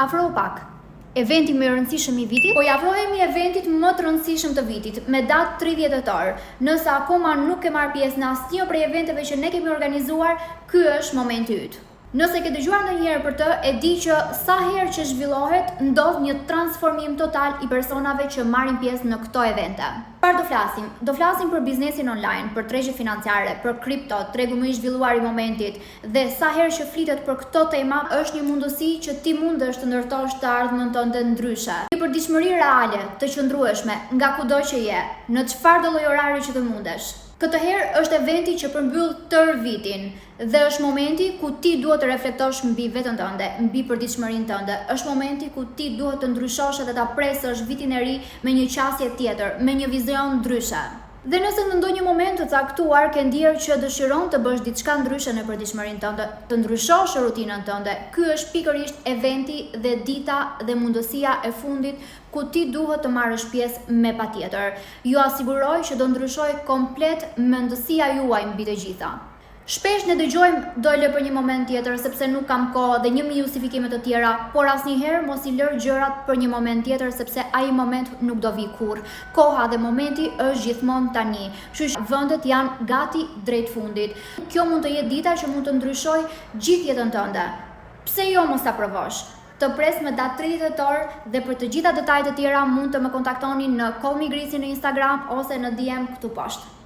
afro pak eventi më i rëndësishëm i vitit, po i afrohemi eventit më të rëndësishëm të vitit, me datë 30 tetor. Nëse akoma nuk ke marrë pjesë në asnjë prej eventeve që ne kemi organizuar, ky është momenti yt. Nëse ke dëgjuar ndonjëherë për të, e di që sa herë që zhvillohet, ndodh një transformim total i personave që marrin pjesë në këto evente. Çfarë do flasim? Do flasim për biznesin online, për tregje financiare, për kripto, tregu më i zhvilluar i momentit, dhe sa herë që flitet për këto tema, është një mundësi që ti mundesh të ndërtosh të ardhmen tënde ndryshe. Një përditshmëri reale, të qëndrueshme, nga kudo që je, në çfarëdo lloj orari që të mundesh. Këtë herë është eventi që përmbyll tërë vitin dhe është momenti ku ti duhet të reflektosh mbi veten tënde, mbi përditshmërinë tënde. Është momenti ku ti duhet të ndryshosh edhe ta presësh vitin e ri me një qasje tjetër, me një vizion ndryshe. Dhe nëse në ndonjë moment të caktuar ke ndier që dëshiron të bësh diçka ndryshe në përditshmërinë tënde, të ndryshosh rutinën tënde, ky është pikërisht eventi dhe dita dhe mundësia e fundit ku ti duhet të marrësh pjesë me patjetër. Ju asiguroj që do ndryshojë komplet mendësia juaj mbi të gjitha. Shpesh ne dëgjojmë dole për një moment tjetër sepse nuk kam kohë dhe 1000 justifikime të tjera, por asnjëherë mos i lër gjërat për një moment tjetër sepse ai moment nuk do vi kurrë. Koha dhe momenti është gjithmonë tani. Kështu që vendet janë gati drejt fundit. Kjo mund të jetë dita që mund të ndryshojë gjithë jetën tënde. Pse jo mos ta provosh? Të pres me datë 30 tetor dhe për të gjitha detajet e tjera mund të më kontaktoni në Call Me Grisi në Instagram ose në DM këtu poshtë.